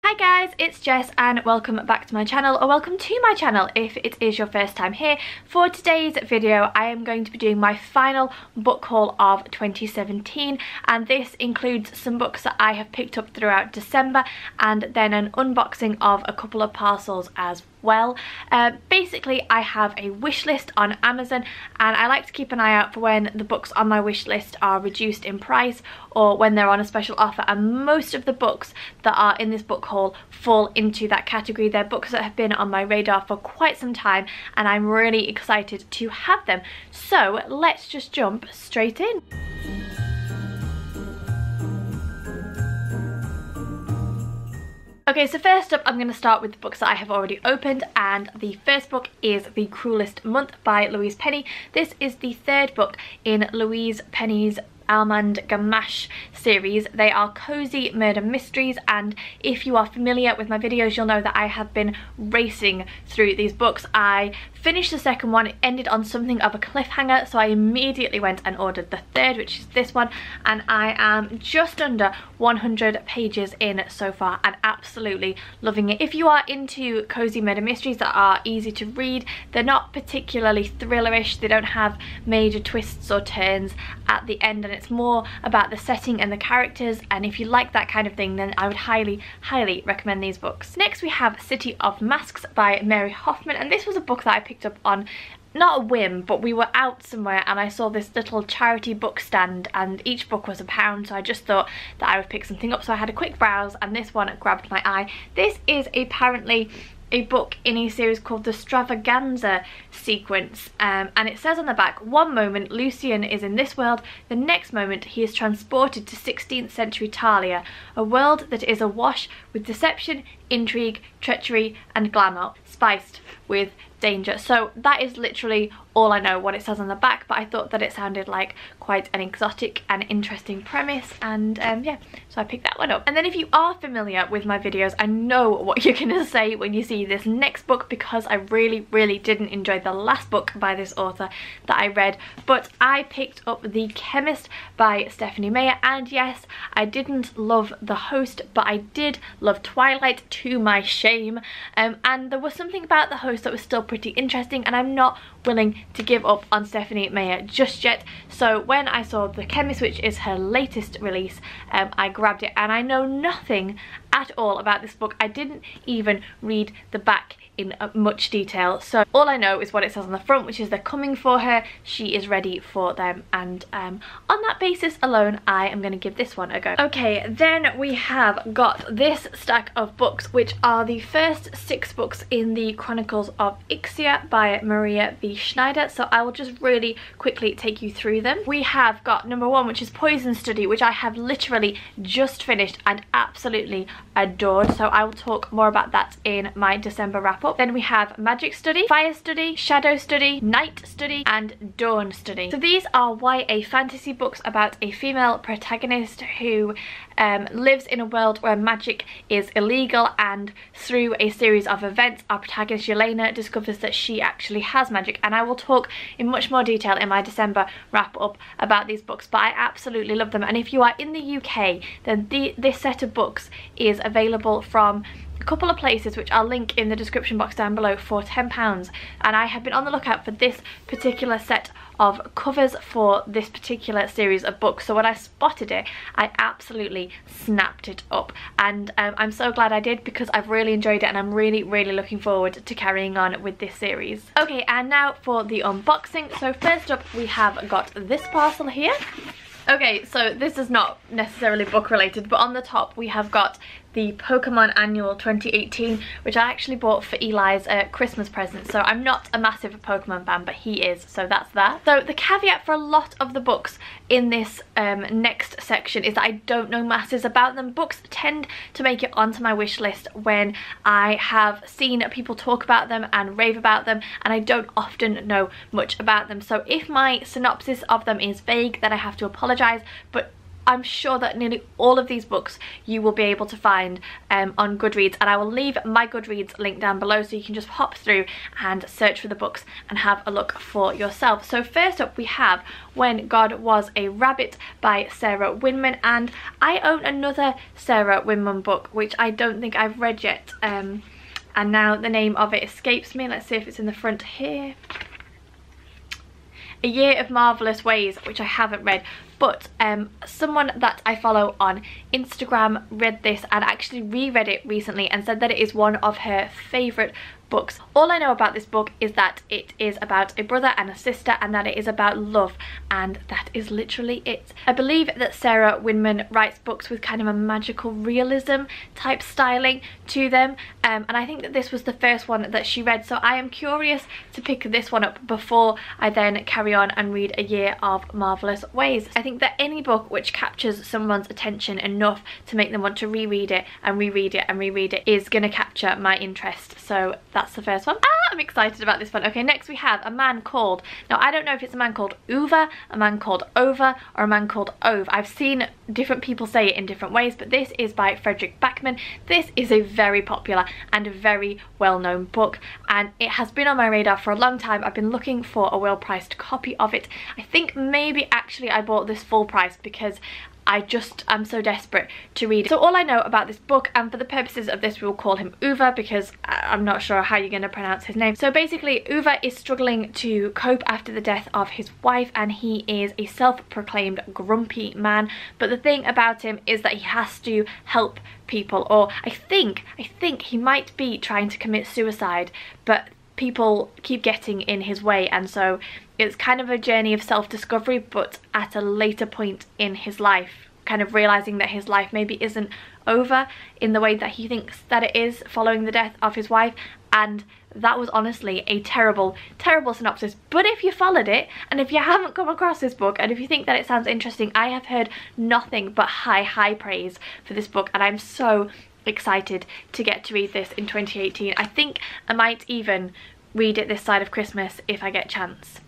Hi guys, it's Jess and welcome back to my channel, or welcome to my channel if it is your first time here. For today's video I am going to be doing my final book haul of 2017, and this includes some books that I have picked up throughout December and then an unboxing of a couple of parcels as well. Basically I have a wish list on Amazon and I like to keep an eye out for when the books on my wish list are reduced in price or when they're on a special offer, and most of the books that are in this book haul fall into that category. They're books that have been on my radar for quite some time and I'm really excited to have them. So let's just jump straight in. Okay, so first up I'm going to start with the books that I have already opened, and the first book is The Cruelest Month by Louise Penny. This is the third book in Louise Penny's Armand Gamache series. They are cozy murder mysteries, and if you are familiar with my videos you'll know that I have been racing through these books. I finished the second one, it ended on something of a cliffhanger, so I immediately went and ordered the third, which is this one, and I am just under 100 pages in so far and absolutely loving it. If you are into cozy murder mysteries that are easy to read, they're not particularly thrillerish, they don't have major twists or turns at the end, and it's more about the setting and the characters, and if you like that kind of thing then I would highly recommend these books. Next we have City of Masks by Mary Hoffman, and this was a book that I picked up on not a whim, but we were out somewhere and I saw this little charity book stand and each book was £1, so I just thought that I would pick something up, so I had a quick browse and this one grabbed my eye. This is apparently a book in a series called the Stravaganza sequence, and it says on the back, one moment Lucian is in this world, the next moment he is transported to 16th century Italia, a world that is awash with deception, intrigue, treachery and glamour, spiced with danger. So that is literally all I know what it says on the back, but I thought that it sounded like quite an exotic and interesting premise, and yeah, so I picked that one up. And then if you are familiar with my videos, I know what you're gonna say when you see this next book, because I really didn't enjoy the last book by this author that I read, but I picked up The Chemist by Stephanie Meyer, and yes, I didn't love The Host, but I did love Twilight to my shame, and there was something about The Host that was still pretty interesting, and I'm not willing to give up on Stephanie Meyer just yet. So when I saw The Chemist, which is her latest release, I grabbed it, and I know nothing at all about this book. I didn't even read the back in much detail, so all I know is what it says on the front, which is they're coming for her, she is ready for them, and on that basis alone I am going to give this one a go. Okay, then we have got this stack of books, which are the first 6 books in the Chronicles of Ixia by Maria V. Schneider, so I will just really quickly take you through them. We have got number 1, which is Poison Study, which I have literally just finished and absolutely adored, so I will talk more about that in my December wrap up. Then we have Magic Study, Fire Study, Shadow Study, Night Study and Dawn Study. So these are YA fantasy books about a female protagonist who lives in a world where magic is illegal, and through a series of events our protagonist Yelena discovers that she actually has magic, and I will talk in much more detail in my December wrap up about these books, but I absolutely love them. And if you are in the UK then this set of books is available from a couple of places which I'll link in the description box down below for £10, and I have been on the lookout for this particular set of covers for this particular series of books, so when I spotted it I absolutely snapped it up, and I'm so glad I did, because I've really enjoyed it and I'm really looking forward to carrying on with this series. Okay, and now for the unboxing. So first up we have got this parcel here. Okay, so this is not necessarily book related, but on the top we have got the Pokemon Annual 2018, which I actually bought for Eli's Christmas present. So I'm not a massive Pokemon fan, but he is, so that's that. So the caveat for a lot of the books in this next section is that I don't know masses about them. Books tend to make it onto my wish list when I have seen people talk about them and rave about them, and I don't often know much about them. So if my synopsis of them is vague, then I have to apologise, but I'm sure that nearly all of these books you will be able to find on Goodreads, and I will leave my Goodreads link down below so you can just hop through and search for the books and have a look for yourself. So first up we have When God Was a Rabbit by Sarah Winman, and I own another Sarah Winman book which I don't think I've read yet, and now the name of it escapes me. Let's see if it's in the front here. A Year of Marvelous Ways, which I haven't read, but someone that I follow on Instagram read this and actually reread it recently and said that it is one of her favourite books. All I know about this book is that it is about a brother and a sister, and that it is about love, and that is literally it. I believe that Sarah Winman writes books with kind of a magical realism type styling to them, and I think that this was the first one that she read, so I am curious to pick this one up before I then carry on and read A Year of Marvelous Ways. I think that any book which captures someone's attention enough to make them want to reread it and reread it and reread it is going to capture my interest, so that's the first one. I'm excited about this one. Okay, next we have A Man Called. Now I don't know if it's a man called Uva, a man called Over, or a man called Ove. I've seen different people say it in different ways, but this is by Fredrik Backman. This is a very popular and very well-known book, and it has been on my radar for a long time. I've been looking for a well-priced copy of it. I think maybe actually I bought this full price because I'm so desperate to read it. So all I know about this book, and for the purposes of this we will call him Uva because I'm not sure how you're going to pronounce his name. So basically Uva is struggling to cope after the death of his wife, and he is a self-proclaimed grumpy man, but the thing about him is that he has to help people, or I think he might be trying to commit suicide, but people keep getting in his way, and so it's kind of a journey of self-discovery, but at a later point in his life, kind of realizing that his life maybe isn't over in the way that he thinks that it is following the death of his wife. And that was honestly a terrible synopsis, but if you followed it and if you haven't come across this book and if you think that it sounds interesting, I have heard nothing but high praise for this book, and I'm so excited to get to read this in 2018. I think I might even read it this side of Christmas if I get chance.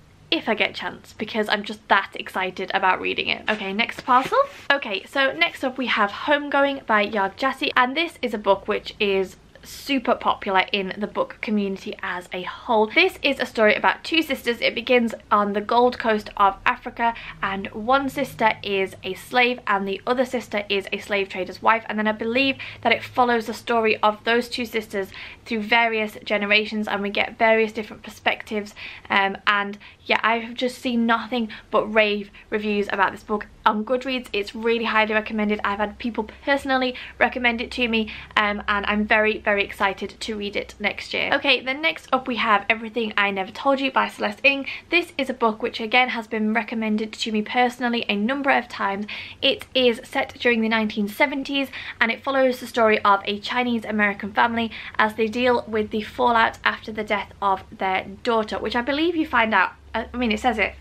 Because I'm just that excited about reading it. Okay, next parcel. Okay, so next up we have Homegoing by Yard Jassi, and this is a book which is super popular in the book community as a whole. This is a story about two sisters. It begins on the Gold Coast of Africa, and one sister is a slave and the other sister is a slave trader's wife, and then I believe that it follows the story of those two sisters through various generations, and we get various different perspectives, and yeah, I have just seen nothing but rave reviews about this book on Goodreads. It's really highly recommended. I've had people personally recommend it to me, and I'm very excited to read it next year. Okay, then next up we have Everything I Never Told You by Celeste Ng. This is a book which again has been recommended to me personally a number of times. It is set during the 1970s, and it follows the story of a Chinese American family as they deal with the fallout after the death of their daughter, which I believe you find out, I mean it says it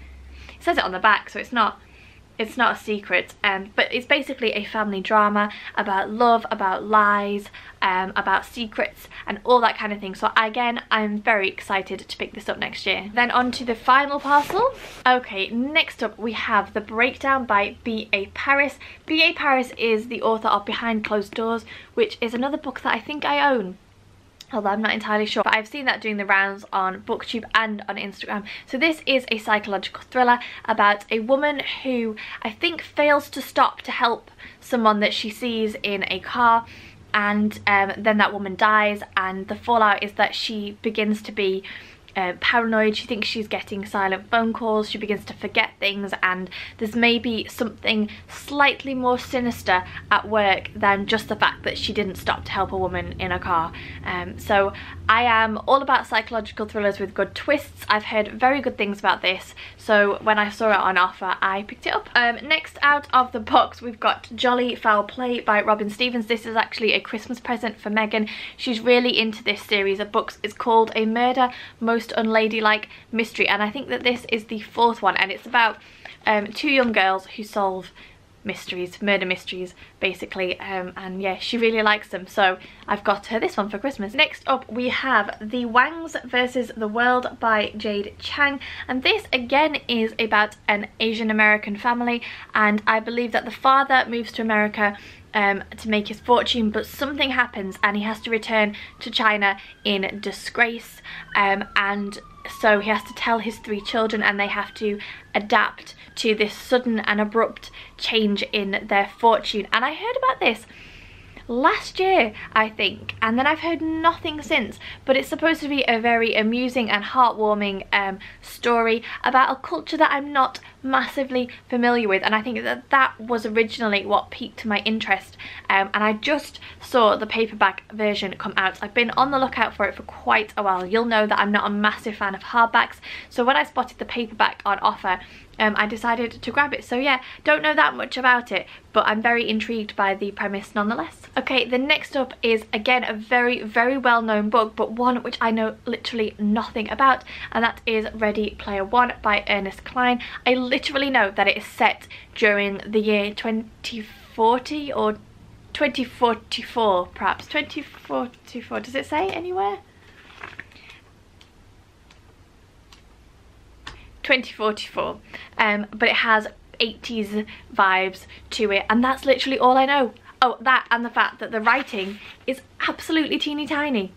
on the back, so it's not a secret, but it's basically a family drama about love, about lies, about secrets and all that kind of thing. So again, I'm very excited to pick this up next year. Then on to the final parcel. Okay, next up we have The Breakdown by B.A. Paris. B.A. Paris is the author of Behind Closed Doors, which is another book that I think I own, although I'm not entirely sure, but I've seen that doing the rounds on BookTube and on Instagram. So this is a psychological thriller about a woman who I think fails to stop to help someone that she sees in a car, and then that woman dies, and the fallout is that she begins to be paranoid. She thinks she's getting silent phone calls, she begins to forget things, and there's maybe something slightly more sinister at work than just the fact that she didn't stop to help a woman in a car. So I am all about psychological thrillers with good twists. I've heard very good things about this, so when I saw it on offer I picked it up. Next out of the box we've got Jolly Foul Play by Robin Stevens. This is actually a Christmas present for Megan. She's really into this series of books. It's called A Murder Most Unladylike Mystery, and I think that this is the fourth one, and it's about two young girls who solve mysteries, murder mysteries basically, and yeah, she really likes them, so I've got her this one for Christmas. Next up we have The Wangs versus the World by Jade Chang, and this again is about an Asian American family, and I believe that the father moves to America to make his fortune, but something happens and he has to return to China in disgrace, and so he has to tell his 3 children, and they have to adapt to this sudden and abrupt change in their fortune. And I heard about this last year, I think, and then I've heard nothing since, but it's supposed to be a very amusing and heartwarming story about a culture that I'm not massively familiar with, and I think that that was originally what piqued my interest, and I just saw the paperback version come out. I've been on the lookout for it for quite a while. You'll know that I'm not a massive fan of hardbacks, so when I spotted the paperback on offer, I decided to grab it. So yeah, don't know that much about it, but I'm very intrigued by the premise nonetheless. Okay, the next up is again a very, very well-known book, but one which I know literally nothing about, and that is Ready Player One by Ernest Cline. I literally know that it is set during the year 2040 or 2044, perhaps 2044. Does it say anywhere? 2044, but it has 80s vibes to it, and that's literally all I know. Oh, that and the fact that the writing is absolutely teeny tiny.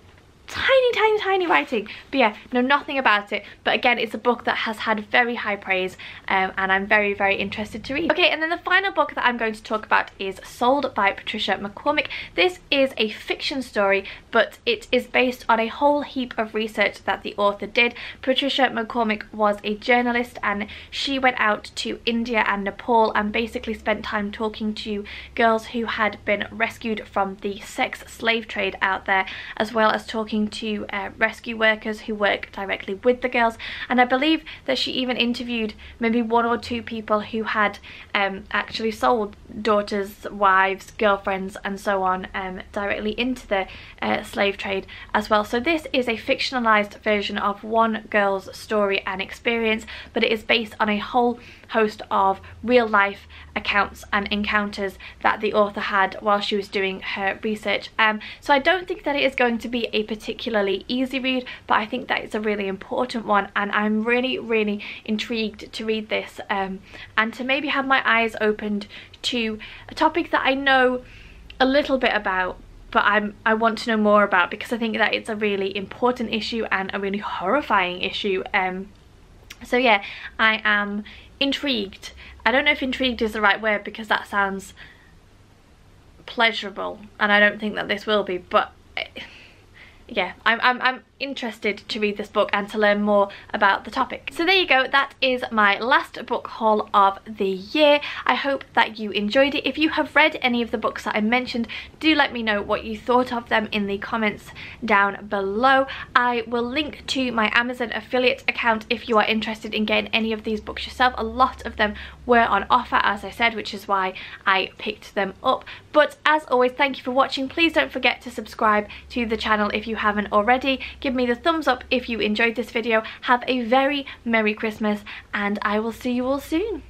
Tiny writing, but yeah, know nothing about it, but again, it's a book that has had very high praise, and I'm very, very interested to read. Okay, and then the final book that I'm going to talk about is Sold by Patricia McCormick. This is a fiction story, but it is based on a whole heap of research that the author did. Patricia McCormick was a journalist, and she went out to India and Nepal and basically spent time talking to girls who had been rescued from the sex slave trade out there, as well as talking to rescue workers who work directly with the girls, and I believe that she even interviewed maybe 1 or 2 people who had actually sold daughters, wives, girlfriends and so on directly into the slave trade as well. So this is a fictionalized version of one girl's story and experience, but it is based on a whole host of real life accounts and encounters that the author had while she was doing her research. So I don't think that it is going to be a particularly easy read, but I think that it's a really important one, and I'm really, really intrigued to read this, and to maybe have my eyes opened to a topic that I know a little bit about, but I want to know more about, because I think that it's a really important issue and a really horrifying issue. So yeah, I am intrigued. I don't know if intrigued is the right word, because that sounds pleasurable, and I don't think that this will be, but yeah, I'm interested to read this book and to learn more about the topic. So there you go, that is my last book haul of the year. I hope that you enjoyed it. If you have read any of the books that I mentioned, do let me know what you thought of them in the comments down below. I will link to my Amazon affiliate account if you are interested in getting any of these books yourself. A lot of them were on offer, as I said, which is why I picked them up. But as always, thank you for watching. Please don't forget to subscribe to the channel if you haven't already. Give me the thumbs up if you enjoyed this video. Have a very Merry Christmas, and I will see you all soon.